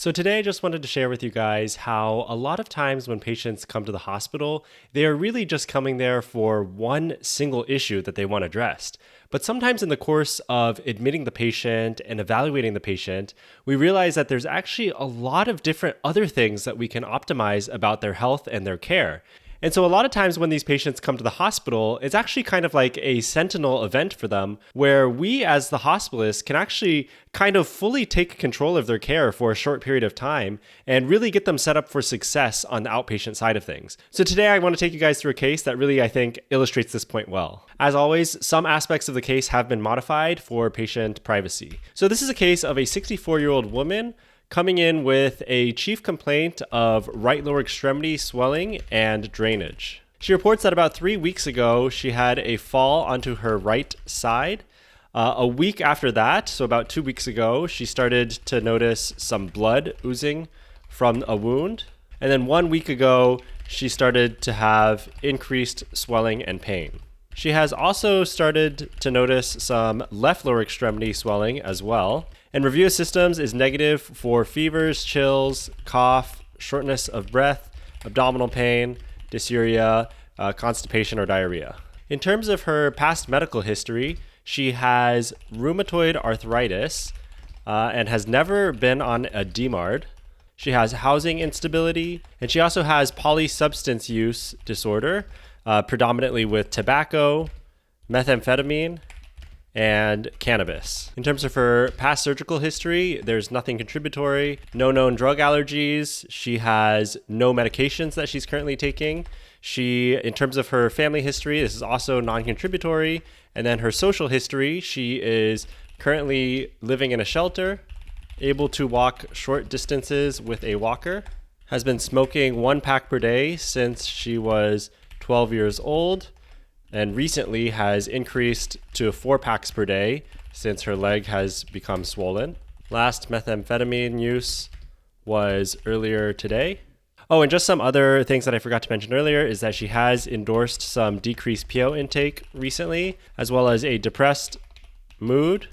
So today I just wanted to share with you guys how a lot of times when patients come to the hospital, they are really just coming there for one single issue that they want addressed. But sometimes in the course of admitting the patient and evaluating the patient, we realize that there's actually a lot of different other things that we can optimize about their health and their care. And so a lot of times when these patients come to the hospital, it's actually kind of like a sentinel event for them where we as the hospitalists can actually kind of fully take control of their care for a short period of time and really get them set up for success on the outpatient side of things. So today I want to take you guys through a case that really, I think, illustrates this point well. As always, some aspects of the case have been modified for patient privacy. So this is a case of a 64-year-old woman coming in with a chief complaint of right lower extremity swelling and drainage. She reports that about 3 weeks ago, she had a fall onto her right side. A week after that, so about 2 weeks ago, she started to notice some blood oozing from a wound. And then 1 week ago, she started to have increased swelling and pain. She has also started to notice some left lower extremity swelling as well. And review of systems is negative for fevers, chills, cough, shortness of breath, abdominal pain, dysuria, constipation, or diarrhea. In terms of her past medical history, she has rheumatoid arthritis and has never been on a DMARD. She has housing instability, and she also has polysubstance use disorder, predominantly with tobacco, methamphetamine, and cannabis. In terms of her past surgical history, there's nothing contributory, no known drug allergies. She has no medications that she's currently taking. In terms of her family history, this is also non-contributory. And then her social history, she is currently living in a shelter, able to walk short distances with a walker, has been smoking 1 pack per day since she was 12 years old, and recently has increased to 4 packs per day since her leg has become swollen. Last methamphetamine use was earlier today. Oh, and just some other things that I forgot to mention earlier is that she has endorsed some decreased PO intake recently, as well as a depressed mood,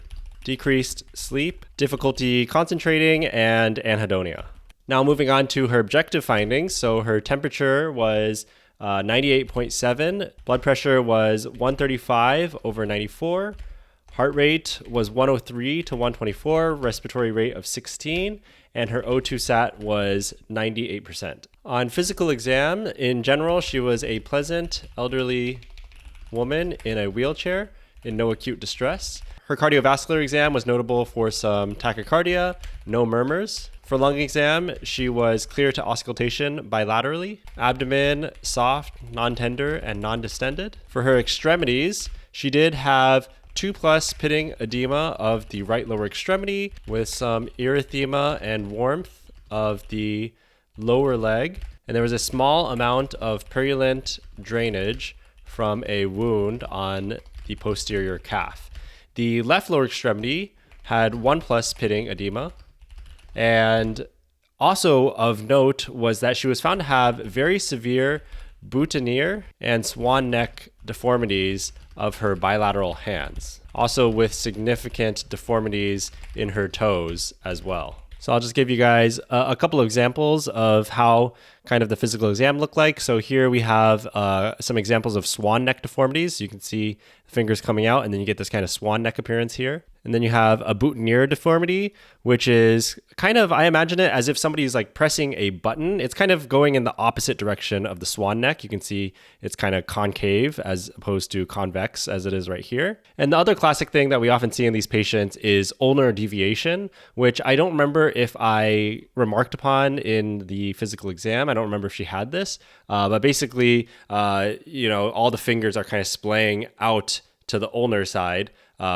decreased sleep, difficulty concentrating, and anhedonia. Now moving on to her objective findings. So her temperature was 98.7, blood pressure was 135/94, heart rate was 103 to 124, respiratory rate of 16, and her O2 sat was 98%. On physical exam, in general, she was a pleasant elderly woman in a wheelchair in no acute distress. Her cardiovascular exam was notable for some tachycardia, no murmurs. For lung exam, she was clear to auscultation bilaterally. Abdomen, soft, non-tender, and non-distended. For her extremities, she did have 2+ pitting edema of the right lower extremity with some erythema and warmth of the lower leg. And there was a small amount of purulent drainage from a wound on the posterior calf. The left lower extremity had 1+ pitting edema. And also of note was that she was found to have very severe boutonniere and swan neck deformities of her bilateral hands, also with significant deformities in her toes as well. So I'll just give you guys a couple of examples of how kind of the physical exam looked like. So here we have some examples of swan neck deformities. You can see the fingers coming out, and then you get this kind of swan neck appearance here. And then you have a boutonniere deformity, which is kind of, I imagine it as if somebody's like pressing a button. It's kind of going in the opposite direction of the swan neck. You can see it's kind of concave as opposed to convex as it is right here. And the other classic thing that we often see in these patients is ulnar deviation, which I don't remember if I remarked upon in the physical exam. I don't remember if she had this, but basically, all the fingers are kind of splaying out to the ulnar side,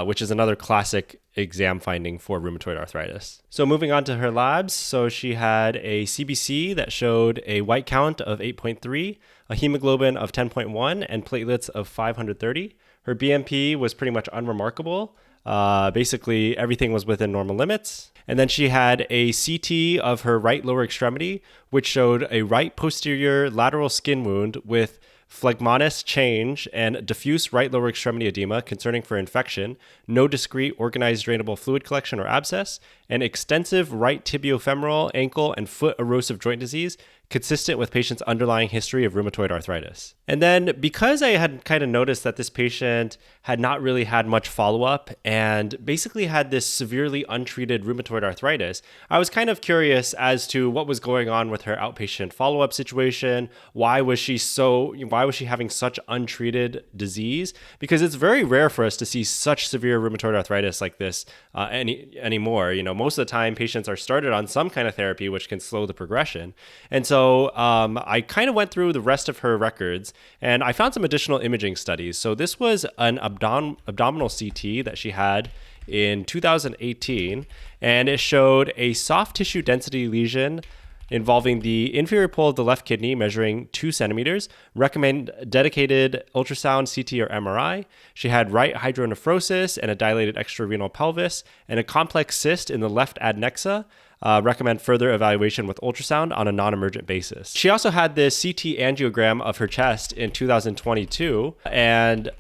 which is another classic exam finding for rheumatoid arthritis. So moving on to her labs. So she had a CBC that showed a white count of 8.3, a hemoglobin of 10.1, and platelets of 530. Her BMP was pretty much unremarkable. Basically, everything was within normal limits. And then she had a CT of her right lower extremity, which showed a right posterior lateral skin wound with phlegmonous change and diffuse right lower extremity edema concerning for infection, no discrete organized drainable fluid collection or abscess, and extensive right tibiofemoral, ankle, and foot erosive joint disease consistent with patient's underlying history of rheumatoid arthritis. And then because I had kind of noticed that this patient had not really had much follow-up and basically had this severely untreated rheumatoid arthritis, I was kind of curious as to what was going on with her outpatient follow-up situation. Why was she having such untreated disease? Because it's very rare for us to see such severe rheumatoid arthritis like this anymore. Most of the time patients are started on some kind of therapy which can slow the progression. And so I kind of went through the rest of her records and I found some additional imaging studies. So this was an abdominal CT that she had in 2018, and it showed a soft tissue density lesion involving the inferior pole of the left kidney measuring 2 centimeters. Recommend dedicated ultrasound, CT, or MRI. She had right hydronephrosis and a dilated extrarenal pelvis and a complex cyst in the left adnexa. Recommend further evaluation with ultrasound on a non-emergent basis. She also had this CT angiogram of her chest in 2022, and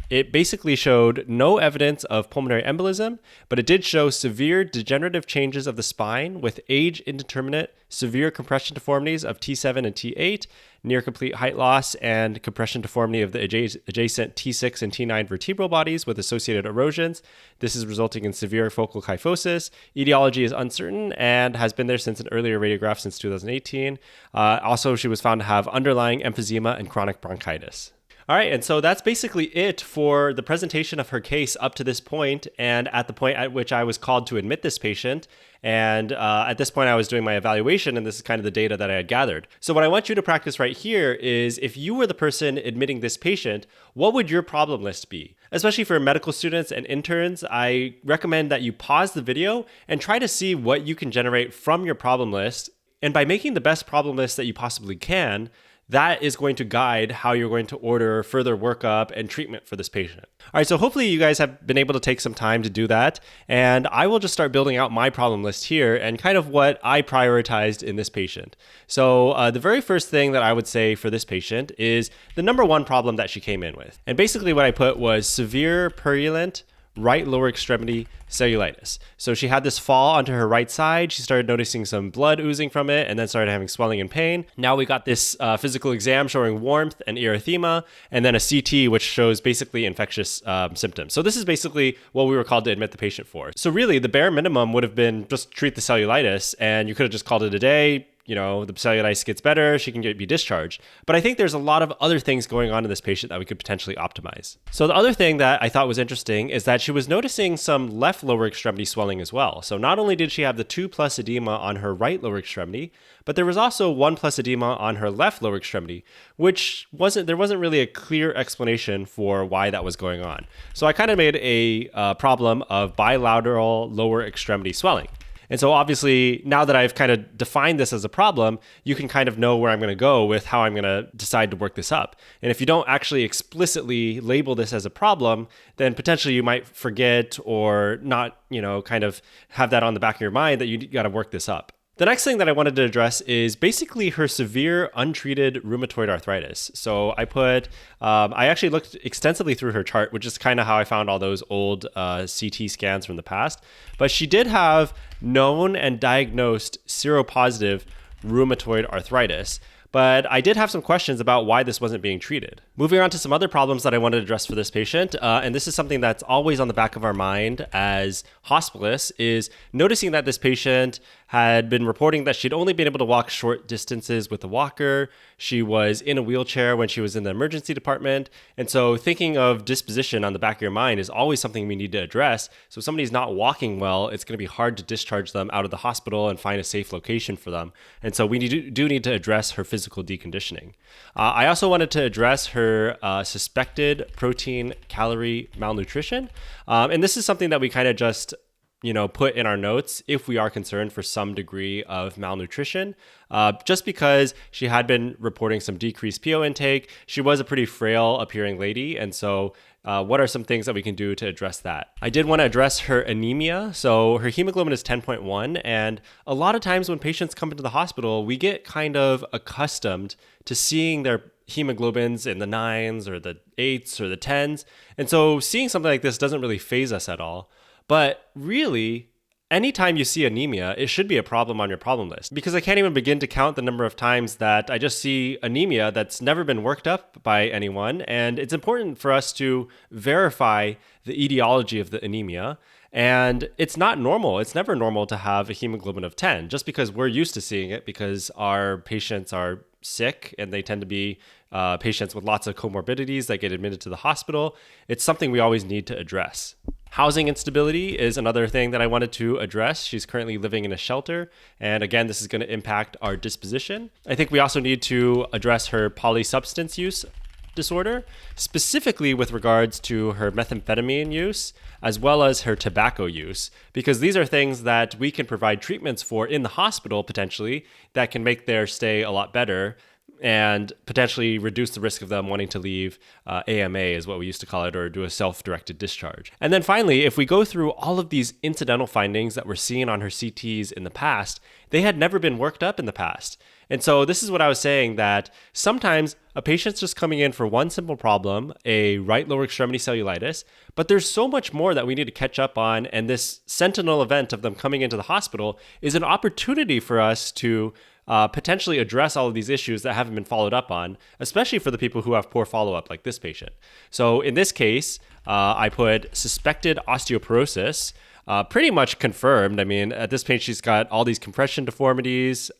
it basically showed no evidence of pulmonary embolism, but it did show severe degenerative changes of the spine with age indeterminate, severe compression deformities of T7 and T8, near complete height loss, and compression deformity of the adjacent T6 and T9 vertebral bodies with associated erosions. This is resulting in severe focal kyphosis. Etiology is uncertain and has been there since an earlier radiograph since 2018. Also, she was found to have underlying emphysema and chronic bronchitis. All right, and so that's basically it for the presentation of her case up to this point, and at the point at which I was called to admit this patient. And at this point, I was doing my evaluation, and this is kind of the data that I had gathered. So what I want you to practice right here is, if you were the person admitting this patient, what would your problem list be? Especially for medical students and interns, I recommend that you pause the video and try to see what you can generate from your problem list. And by making the best problem list that you possibly can, that is going to guide how you're going to order further workup and treatment for this patient. All right, so hopefully you guys have been able to take some time to do that. And I will just start building out my problem list here and kind of what I prioritized in this patient. So the very first thing that I would say for this patient is the number one problem that she came in with. And basically what I put was severe purulent right lower extremity cellulitis. So she had this fall onto her right side. She started noticing some blood oozing from it and then started having swelling and pain. Now we got this physical exam showing warmth and erythema, and then a CT which shows basically infectious symptoms. So this is basically what we were called to admit the patient for. So really the bare minimum would have been just treat the cellulitis, and you could have just called it a day. The cellulitis gets better, she can be discharged. But I think there's a lot of other things going on in this patient that we could potentially optimize. So the other thing that I thought was interesting is that she was noticing some left lower extremity swelling as well. So not only did she have the 2+ edema on her right lower extremity, but there was also 1+ edema on her left lower extremity, which there wasn't really a clear explanation for why that was going on. So I kind of made a problem of bilateral lower extremity swelling. And so obviously, now that I've kind of defined this as a problem, you can kind of know where I'm going to go with how I'm going to decide to work this up. And if you don't actually explicitly label this as a problem, then potentially you might forget or not, kind of have that on the back of your mind that you got to work this up. The next thing that I wanted to address is basically her severe untreated rheumatoid arthritis. So I actually looked extensively through her chart, which is kind of how I found all those old CT scans from the past. But she did have known and diagnosed seropositive rheumatoid arthritis. But I did have some questions about why this wasn't being treated. Moving on to some other problems that I wanted to address for this patient, and this is something that's always on the back of our mind as hospitalists, is noticing that this patient had been reporting that she'd only been able to walk short distances with a walker. She was in a wheelchair when she was in the emergency department. And so thinking of disposition on the back of your mind is always something we need to address. So if somebody's not walking well, it's going to be hard to discharge them out of the hospital and find a safe location for them. And so we do need to address her physical deconditioning. I also wanted to address her suspected protein calorie malnutrition. And this is something that we kind of just put in our notes if we are concerned for some degree of malnutrition, just because she had been reporting some decreased PO intake. She was a pretty frail appearing lady. And so what are some things that we can do to address that? I did want to address her anemia. So her hemoglobin is 10.1. And a lot of times when patients come into the hospital, we get kind of accustomed to seeing their hemoglobins in the 9s or the 8s or the 10s. And so seeing something like this doesn't really faze us at all. But really, anytime you see anemia, it should be a problem on your problem list, because I can't even begin to count the number of times that I just see anemia that's never been worked up by anyone. And it's important for us to verify the etiology of the anemia. And it's not normal. It's never normal to have a hemoglobin of 10, just because we're used to seeing it because our patients are sick and they tend to be patients with lots of comorbidities that get admitted to the hospital. It's something we always need to address. Housing instability is another thing that I wanted to address. She's currently living in a shelter. And again, this is going to impact our disposition. I think we also need to address her polysubstance use disorder, specifically with regards to her methamphetamine use, as well as her tobacco use, because these are things that we can provide treatments for in the hospital potentially that can make their stay a lot better and potentially reduce the risk of them wanting to leave AMA is what we used to call it, or do a self-directed discharge. And then finally, if we go through all of these incidental findings that we're seeing on her CTs in the past, they had never been worked up in the past. And so this is what I was saying, that sometimes a patient's just coming in for one simple problem, a right lower extremity cellulitis, but there's so much more that we need to catch up on. And this sentinel event of them coming into the hospital is an opportunity for us to potentially address all of these issues that haven't been followed up on, especially for the people who have poor follow-up like this patient. So in this case, I put suspected osteoporosis, pretty much confirmed. I mean, at this point, she's got all these compression deformities,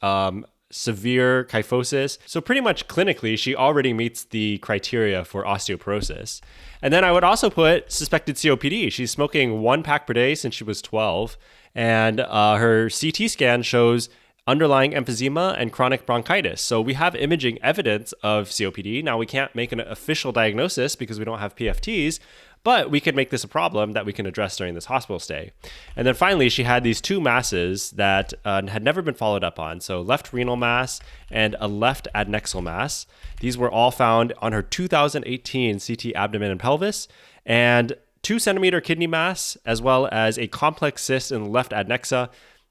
severe kyphosis. So pretty much clinically, she already meets the criteria for osteoporosis. And then I would also put suspected COPD. She's smoking 1 pack per day since she was 12. And her CT scan shows underlying emphysema and chronic bronchitis. So we have imaging evidence of COPD. Now, we can't make an official diagnosis because we don't have PFTs, but we can make this a problem that we can address during this hospital stay. And then finally, she had these 2 masses that had never been followed up on. So left renal mass and a left adnexal mass. These were all found on her 2018 CT abdomen and pelvis, and 2-centimeter kidney mass, as well as a complex cyst in the left adnexa.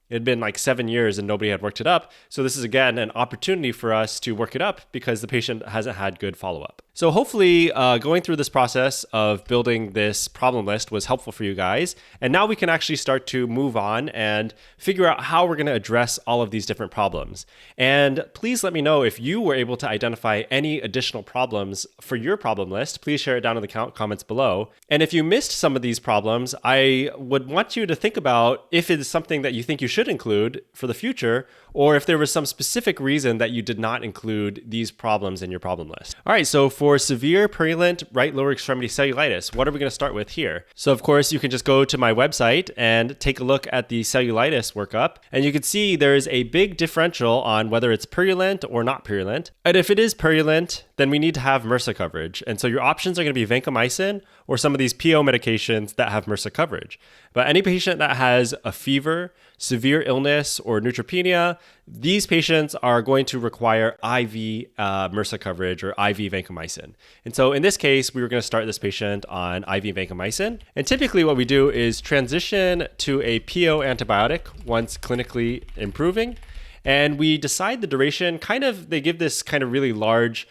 It had been like 7 years and nobody had worked it up. So this is, again, an opportunity for us to work it up because the patient hasn't had good follow-up. So hopefully going through this process of building this problem list was helpful for you guys. And now we can actually start to move on and figure out how we're going to address all of these different problems. And please let me know if you were able to identify any additional problems for your problem list. Please share it down in the comments below. And if you missed some of these problems, I would want you to think about if it is something that you think you should include for the future, or if there was some specific reason that you did not include these problems in your problem list. All right, so for severe purulent right lower extremity cellulitis, what are we going to start with here? So of course, you can just go to my website and take a look at the cellulitis workup, and you can see there's a big differential on whether it's purulent or not purulent. And if it is purulent, then we need to have MRSA coverage. And so your options are going to be vancomycin or some of these PO medications that have MRSA coverage. But any patient that has a fever, severe illness, or neutropenia, these patients are going to require IV MRSA coverage or IV vancomycin. And so in this case, we were going to start this patient on IV vancomycin. And typically what we do is transition to a PO antibiotic once clinically improving. And we decide the duration, they give this kind of really large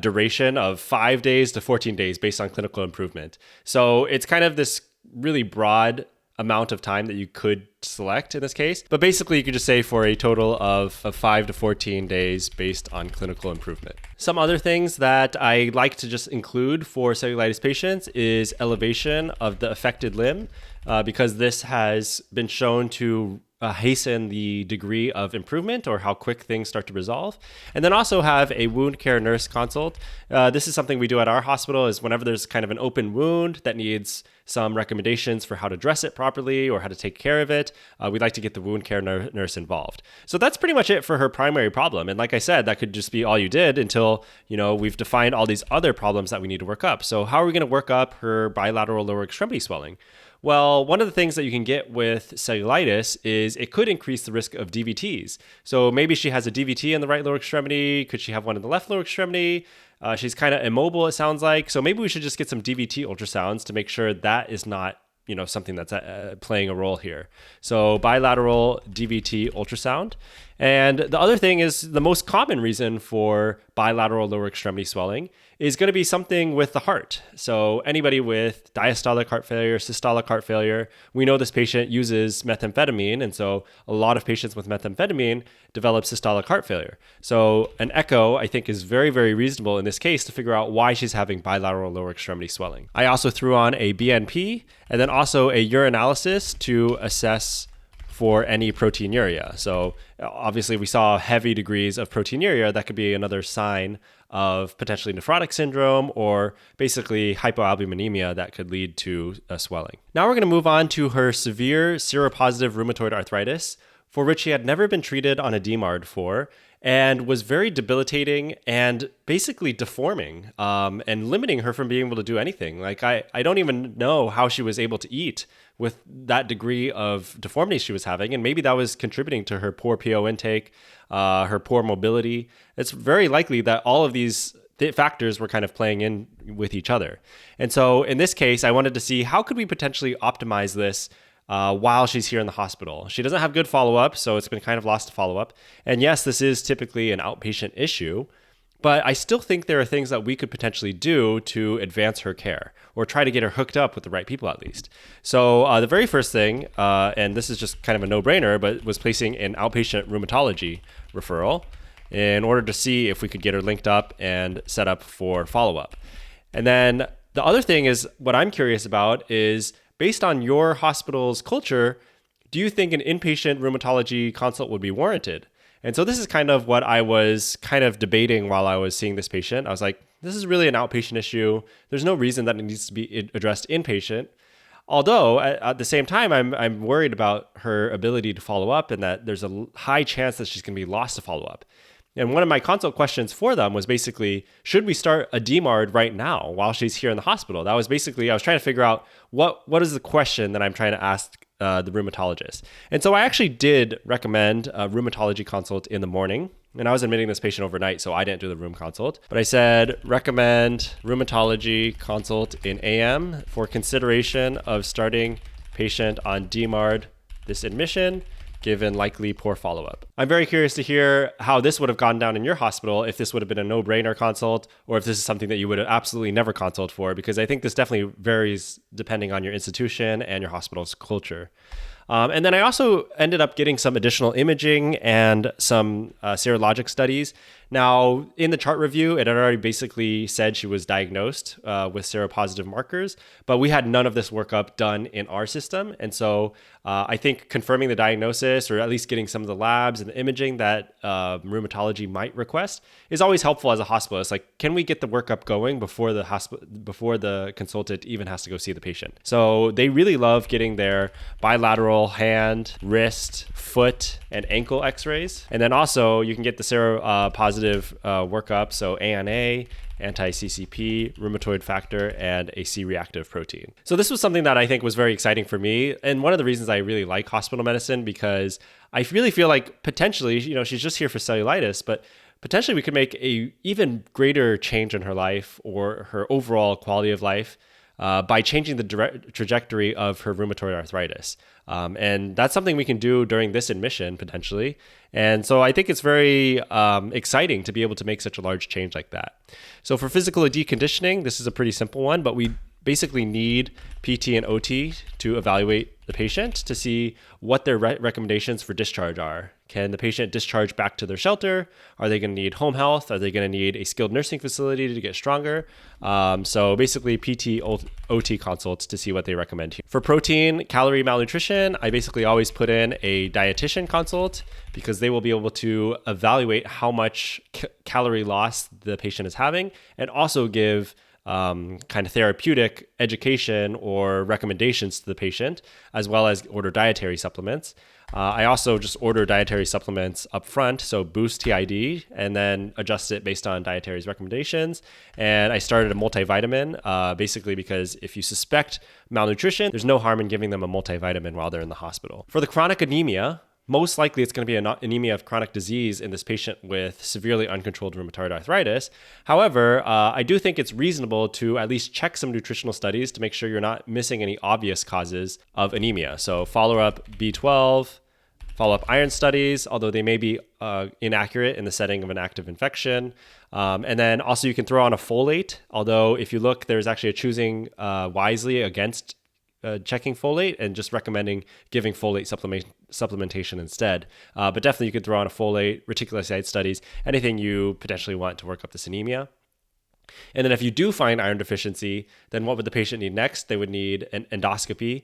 duration of 5 days to 14 days based on clinical improvement. So it's kind of this really broad amount of time that you could select in this case. But basically, you could just say for a total of 5 to 14 days based on clinical improvement. Some other things that I like to just include for cellulitis patients is elevation of the affected limb, because this has been shown to hasten the degree of improvement or how quick things start to resolve. And then also have a wound care nurse consult. This is something we do at our hospital, is whenever there's kind of an open wound that needs some recommendations for how to dress it properly or how to take care of it, we'd like to get the wound care nurse involved. So that's pretty much it for her primary problem. And like I said, that could just be all you did until, we've defined all these other problems that we need to work up. So how are we going to work up her bilateral lower extremity swelling? Well, one of the things that you can get with cellulitis is it could increase the risk of DVTs. So maybe she has a DVT in the right lower extremity. Could she have one in the left lower extremity? She's kind of immobile, it sounds like. So maybe we should just get some DVT ultrasounds to make sure that is not, something that's playing a role here. So bilateral DVT ultrasound. And the other thing is the most common reason for bilateral lower extremity swelling is going to be something with the heart. So anybody with diastolic heart failure, systolic heart failure, we know this patient uses methamphetamine. And so a lot of patients with methamphetamine develop systolic heart failure. So an echo, I think, is very, very reasonable in this case to figure out why she's having bilateral lower extremity swelling. I also threw on a BNP and then also a urinalysis to assess for any proteinuria. So obviously we saw heavy degrees of proteinuria. That could be another sign of potentially nephrotic syndrome or basically hypoalbuminemia that could lead to swelling. Now we're going to move on to her severe seropositive rheumatoid arthritis, for which she had never been treated on a DMARD for, and was very debilitating and basically deforming and limiting her from being able to do anything. Like I don't even know how she was able to eat with that degree of deformity she was having. And maybe that was contributing to her poor PO intake, her poor mobility. It's very likely that all of these factors were kind of playing in with each other. And so in this case, I wanted to see how could we potentially optimize this while she's here in the hospital. She doesn't have good follow-up, so it's been kind of lost to follow-up. And yes, this is typically an outpatient issue, but I still think there are things that we could potentially do to advance her care or try to get her hooked up with the right people at least. So the very first thing, and this is just kind of a no-brainer, but was placing an outpatient rheumatology referral in order to see if we could get her linked up and set up for follow-up. And then the other thing is what I'm curious about is, based on your hospital's culture, do you think an inpatient rheumatology consult would be warranted? And so this is kind of what I was kind of debating while I was seeing this patient. I was like, this is really an outpatient issue. There's no reason that it needs to be addressed inpatient. Although at the same time, I'm worried about her ability to follow up and that there's a high chance that she's going to be lost to follow up. And one of my consult questions for them was basically, should we start a DMARD right now while she's here in the hospital? That was basically, I was trying to figure out what is the question that I'm trying to ask the rheumatologist. And so I actually did recommend a rheumatology consult in the morning. And I was admitting this patient overnight, so I didn't do the rheum consult. But I said, recommend rheumatology consult in AM for consideration of starting patient on DMARD this admission, given likely poor follow-up. I'm very curious to hear how this would have gone down in your hospital, if this would have been a no-brainer consult, or if this is something that you would have absolutely never consult for, because I think this definitely varies depending on your institution and your hospital's culture. And then I also ended up getting some additional imaging and some serologic studies. Now, in the chart review, it had already basically said she was diagnosed with seropositive markers, but we had none of this workup done in our system. And so I think confirming the diagnosis, or at least getting some of the labs and the imaging that rheumatology might request, is always helpful as a hospitalist. Like, can we get the workup going before the consultant even has to go see the patient? So they really love getting their bilateral hand, wrist, foot, and ankle x-rays. And then also you can get the seropositive workup, so ANA, anti-CCP, rheumatoid factor, and a C-reactive protein. So this was something that I think was very exciting for me. And one of the reasons I really like hospital medicine, because I really feel like potentially, she's just here for cellulitis, but potentially we could make a even greater change in her life or her overall quality of life by changing the trajectory of her rheumatoid arthritis. And that's something we can do during this admission, potentially. And so I think it's very exciting to be able to make such a large change like that. So for physical deconditioning, this is a pretty simple one, but we basically need PT and OT to evaluate the patient to see what their recommendations for discharge are. Can the patient discharge back to their shelter? Are they going to need home health? Are they going to need a skilled nursing facility to get stronger? So basically PT, OT consults to see what they recommend here. For protein, calorie malnutrition, I basically always put in a dietitian consult because they will be able to evaluate how much calorie loss the patient is having and also give kind of therapeutic education or recommendations to the patient, as well as order dietary supplements. I also just order dietary supplements up front, so boost TID, and then adjust it based on dietary's recommendations. And I started a multivitamin, basically because if you suspect malnutrition, there's no harm in giving them a multivitamin while they're in the hospital. For the chronic anemia, most likely it's going to be an anemia of chronic disease in this patient with severely uncontrolled rheumatoid arthritis. However, I do think it's reasonable to at least check some nutritional studies to make sure you're not missing any obvious causes of anemia. So follow up B12, follow-up iron studies, although they may be inaccurate in the setting of an active infection. And then also you can throw on a folate, although if you look, there's actually a choosing wisely against checking folate and just recommending giving folate supplementation instead. But definitely you could throw on a folate, reticulocyte studies, anything you potentially want to work up this anemia. And then if you do find iron deficiency, then what would the patient need next? They would need an endoscopy.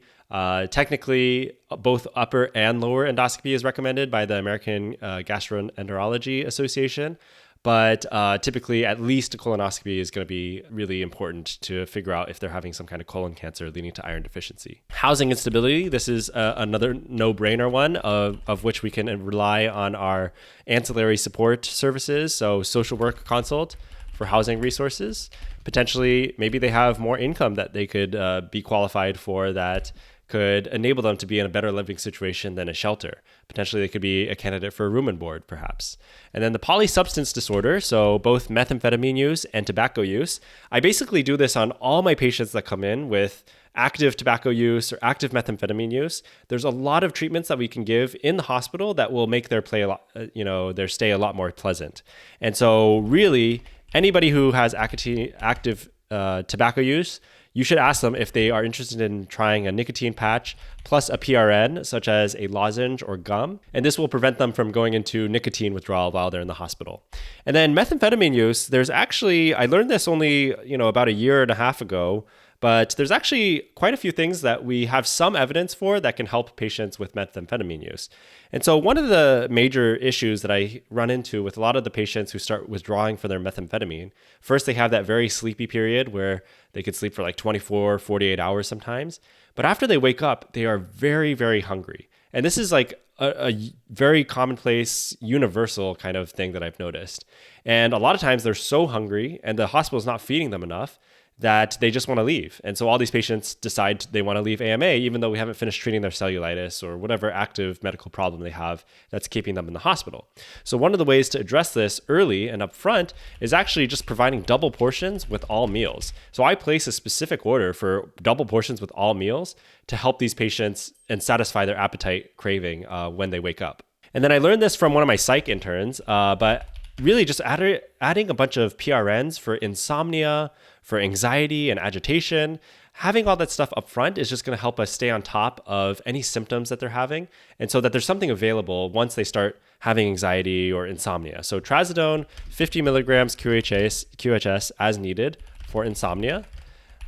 Technically, both upper and lower endoscopy is recommended by the American Gastroenterology Association. But typically, at least a colonoscopy is going to be really important to figure out if they're having some kind of colon cancer leading to iron deficiency. Housing instability, this is another no-brainer one of which we can rely on our ancillary support services. So social work consult for housing resources. Potentially, maybe they have more income that they could be qualified for that could enable them to be in a better living situation than a shelter. Potentially, they could be a candidate for a room and board, perhaps. And then the polysubstance disorder, so both methamphetamine use and tobacco use. I basically do this on all my patients that come in with active tobacco use or active methamphetamine use. There's a lot of treatments that we can give in the hospital that will make their their stay a lot more pleasant. And so really, anybody who has active tobacco use, you should ask them if they are interested in trying a nicotine patch plus a PRN, such as a lozenge or gum. And this will prevent them from going into nicotine withdrawal while they're in the hospital. And then methamphetamine use, there's actually, I learned this only, about a year and a half ago, but there's actually quite a few things that we have some evidence for that can help patients with methamphetamine use. And so one of the major issues that I run into with a lot of the patients who start withdrawing from their methamphetamine, first they have that very sleepy period where they could sleep for like 24, 48 hours sometimes. But after they wake up, they are very, very hungry. And this is like a very commonplace, universal kind of thing that I've noticed. And a lot of times they're so hungry and the hospital is not feeding them enough that they just want to leave. And so all these patients decide they want to leave AMA, even though we haven't finished treating their cellulitis or whatever active medical problem they have that's keeping them in the hospital. So one of the ways to address this early and upfront is actually just providing double portions with all meals. So I place a specific order for double portions with all meals to help these patients and satisfy their appetite craving when they wake up. And then I learned this from one of my psych interns, but really just adding a bunch of PRNs for insomnia, for anxiety and agitation. Having all that stuff up front is just going to help us stay on top of any symptoms that they're having, and so that there's something available once they start having anxiety or insomnia. So trazodone, 50 milligrams QHS as needed for insomnia.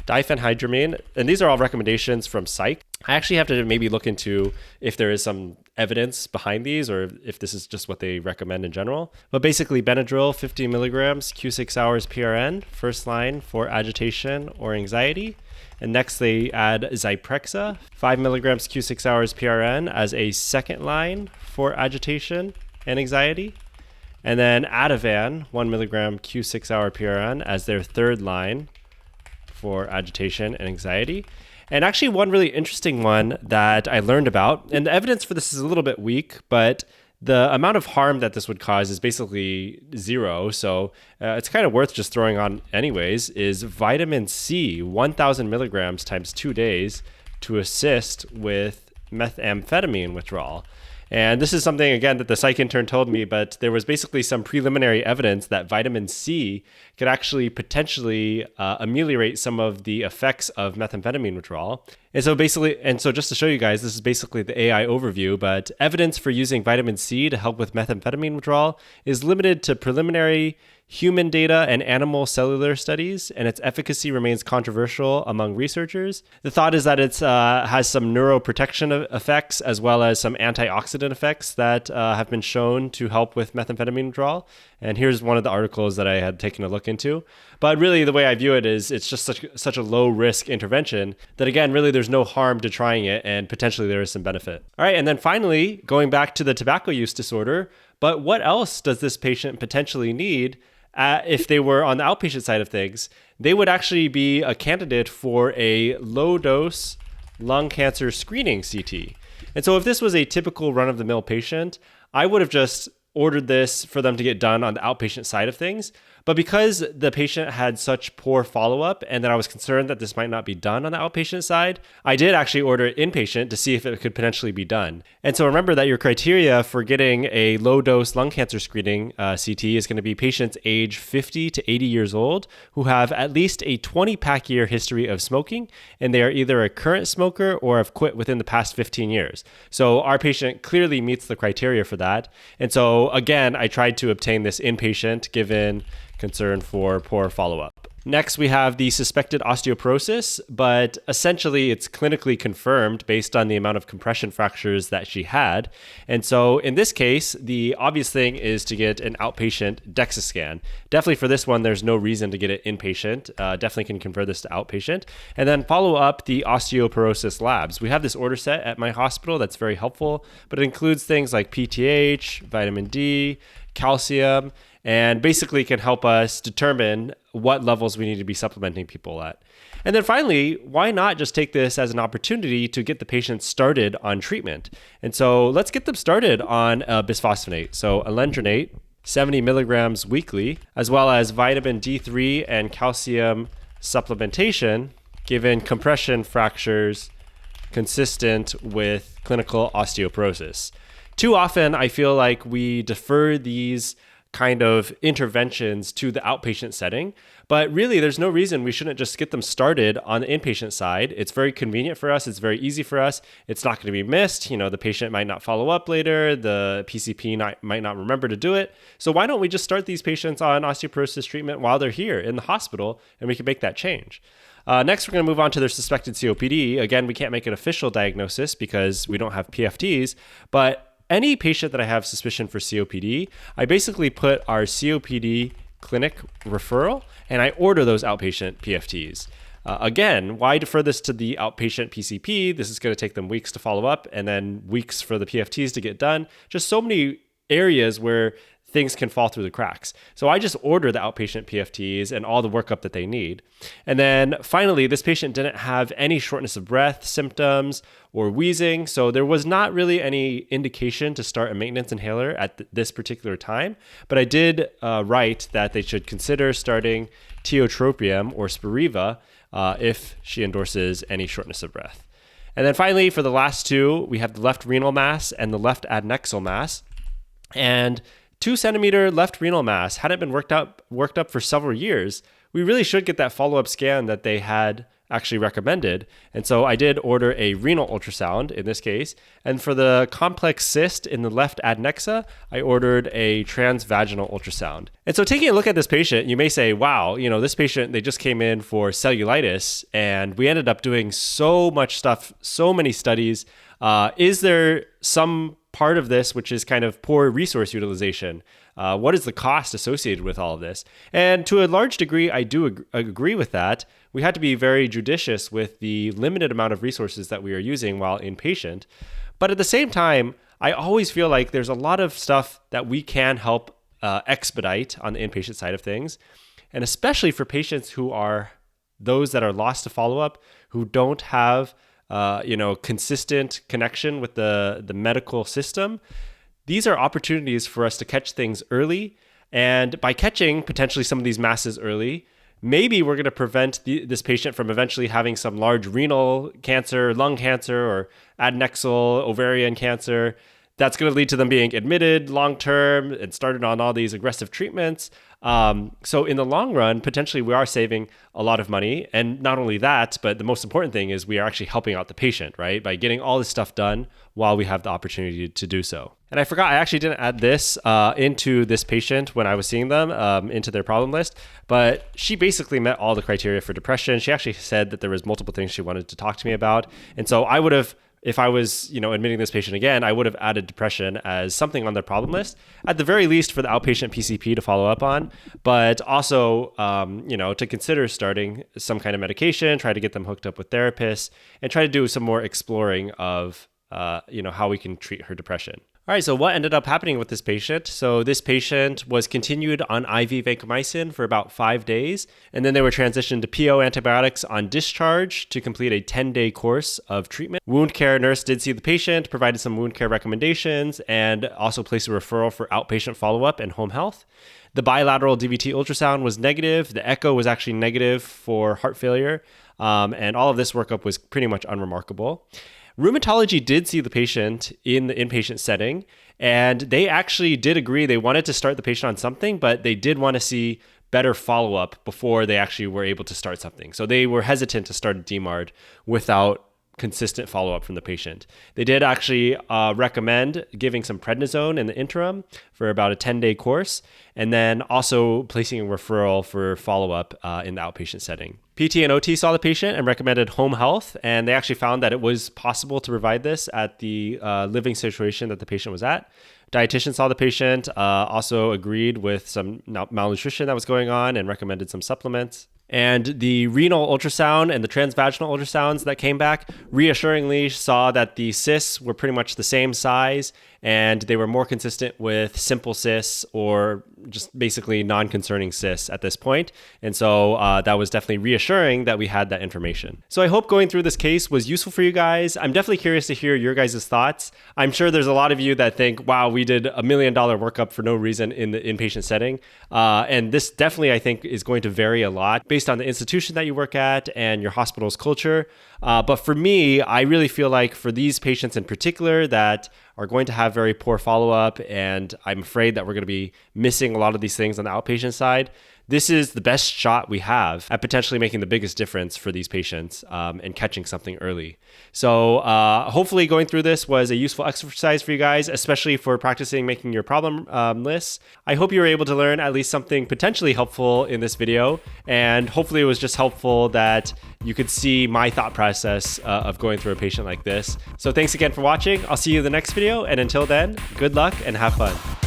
Diphenhydramine, and these are all recommendations from psych. I actually have to maybe look into if there is some evidence behind these or if this is just what they recommend in general. But basically Benadryl, 50 milligrams, Q6 hours PRN, first line for agitation or anxiety. And next they add Zyprexa, 5 milligrams Q6 hours PRN as a second line for agitation and anxiety. And then Ativan, 1 milligram Q6 hour PRN as their third line for agitation and anxiety. And actually one really interesting one that I learned about, and the evidence for this is a little bit weak, but the amount of harm that this would cause is basically zero. So it's kind of worth just throwing on anyways, is vitamin C, 1,000 milligrams times 2 days to assist with methamphetamine withdrawal. And this is something, again, that the psych intern told me, but there was basically some preliminary evidence that vitamin C could actually potentially ameliorate some of the effects of methamphetamine withdrawal. And so just to show you guys, this is basically the AI overview, but evidence for using vitamin C to help with methamphetamine withdrawal is limited to preliminary human data and animal cellular studies, and its efficacy remains controversial among researchers. The thought is that it has some neuroprotection effects as well as some antioxidant effects that have been shown to help with methamphetamine withdrawal. And here's one of the articles that I had taken a look into. But really, the way I view it is it's just such a low risk intervention that, again, really there's no harm to trying it, and potentially there is some benefit. All right, and then finally, going back to the tobacco use disorder, but what else does this patient potentially need? If they were on the outpatient side of things, they would actually be a candidate for a low-dose lung cancer screening CT. And so if this was a typical run-of-the-mill patient, I would have just ordered this for them to get done on the outpatient side of things. But because the patient had such poor follow-up and that I was concerned that this might not be done on the outpatient side, I did actually order it inpatient to see if it could potentially be done. And so remember that your criteria for getting a low-dose lung cancer screening CT is going to be patients age 50 to 80 years old who have at least a 20-pack year history of smoking, and they are either a current smoker or have quit within the past 15 years. So our patient clearly meets the criteria for that. And so again, I tried to obtain this inpatient given concern for poor follow-up. Next, we have the suspected osteoporosis, but essentially it's clinically confirmed based on the amount of compression fractures that she had. And so in this case, the obvious thing is to get an outpatient DEXA scan. Definitely for this one, there's no reason to get it inpatient. Definitely can convert this to outpatient. And then follow up the osteoporosis labs. We have this order set at my hospital that's very helpful, but it includes things like PTH, vitamin D, calcium, and basically can help us determine what levels we need to be supplementing people at. And then finally, why not just take this as an opportunity to get the patient started on treatment? And so let's get them started on bisphosphonate. So alendronate, 70 milligrams weekly, as well as vitamin D3 and calcium supplementation, given compression fractures consistent with clinical osteoporosis. Too often, I feel like we defer these kind of interventions to the outpatient setting, but really there's no reason we shouldn't just get them started on the inpatient side. It's very convenient for us. It's very easy for us. It's not going to be missed. The patient might not follow up later. The PCP might not remember to do it. So why don't we just start these patients on osteoporosis treatment while they're here in the hospital, and we can make that change. Next, we're going to move on to their suspected COPD. Again, we can't make an official diagnosis because we don't have PFTs, but any patient that I have suspicion for COPD, I basically put our COPD clinic referral and I order those outpatient PFTs. Again, why defer this to the outpatient PCP? This is going to take them weeks to follow up and then weeks for the PFTs to get done. Just so many areas where things can fall through the cracks. So I just order the outpatient PFTs and all the workup that they need. And then finally, this patient didn't have any shortness of breath symptoms or wheezing. So there was not really any indication to start a maintenance inhaler at this particular time. But I did write that they should consider starting tiotropium or Spiriva if she endorses any shortness of breath. And then finally, for the last two, we have the left renal mass and the left adnexal mass. And 2-centimeter left renal mass hadn't been worked up for several years. We really should get that follow-up scan that they had actually recommended. And so I did order a renal ultrasound in this case. And for the complex cyst in the left adnexa, I ordered a transvaginal ultrasound. And so taking a look at this patient, you may say, wow, this patient, they just came in for cellulitis and we ended up doing so much stuff, so many studies. Is there some part of this which is kind of poor resource utilization? What is the cost associated with all of this? And to a large degree, I do agree with that. We had to be very judicious with the limited amount of resources that we are using while inpatient. But at the same time, I always feel like there's a lot of stuff that we can help expedite on the inpatient side of things. And especially for patients who are those that are lost to follow-up, who don't have consistent connection with the medical system. These are opportunities for us to catch things early. And by catching potentially some of these masses early, maybe we're going to prevent this patient from eventually having some large renal cancer, lung cancer, or adnexal ovarian cancer. That's going to lead to them being admitted long-term and started on all these aggressive treatments. So in the long run, potentially we are saving a lot of money. And not only that, but the most important thing is we are actually helping out the patient, right? By getting all this stuff done while we have the opportunity to do so. And I forgot, I actually didn't add this into this patient when I was seeing them, into their problem list, but she basically met all the criteria for depression. She actually said that there was multiple things she wanted to talk to me about. And so I would have, if I was, admitting this patient again, I would have added depression as something on their problem list, at the very least for the outpatient PCP to follow up on, but also, to consider starting some kind of medication, try to get them hooked up with therapists, and try to do some more exploring of, how we can treat her depression. All right, so what ended up happening with this patient? So this patient was continued on IV vancomycin for about 5 days, and then they were transitioned to PO antibiotics on discharge to complete a 10-day course of treatment. Wound care nurse did see the patient, provided some wound care recommendations, and also placed a referral for outpatient follow-up and home health. The bilateral DVT ultrasound was negative. The echo was actually negative for heart failure, and all of this workup was pretty much unremarkable. Rheumatology did see the patient in the inpatient setting, and they actually did agree they wanted to start the patient on something, but they did want to see better follow-up before they actually were able to start something. So they were hesitant to start a DMARD without consistent follow-up from the patient. They did actually recommend giving some prednisone in the interim for about a 10-day course, and then also placing a referral for follow-up in the outpatient setting. PT and OT saw the patient and recommended home health, and they actually found that it was possible to provide this at the living situation that the patient was at. Dietitian saw the patient, also agreed with some malnutrition that was going on and recommended some supplements. And the renal ultrasound and the transvaginal ultrasounds that came back reassuringly saw that the cysts were pretty much the same size, and they were more consistent with simple cysts or just basically non-concerning cysts at this point. And so that was definitely reassuring that we had that information. So I hope going through this case was useful for you guys. I'm definitely curious to hear your guys' thoughts. I'm sure there's a lot of you that think, wow, we did $1 million workup for no reason in the inpatient setting. And this definitely, I think, is going to vary a lot based on the institution that you work at and your hospital's culture. But for me, I really feel like for these patients in particular that are going to have very poor follow-up, and I'm afraid that we're going to be missing a lot of these things on the outpatient side, this is the best shot we have at potentially making the biggest difference for these patients and catching something early. So hopefully going through this was a useful exercise for you guys, especially for practicing making your problem lists. I hope you were able to learn at least something potentially helpful in this video, and hopefully it was just helpful that you could see my thought process of going through a patient like this. So thanks again for watching. I'll see you in the next video, and until then, good luck and have fun.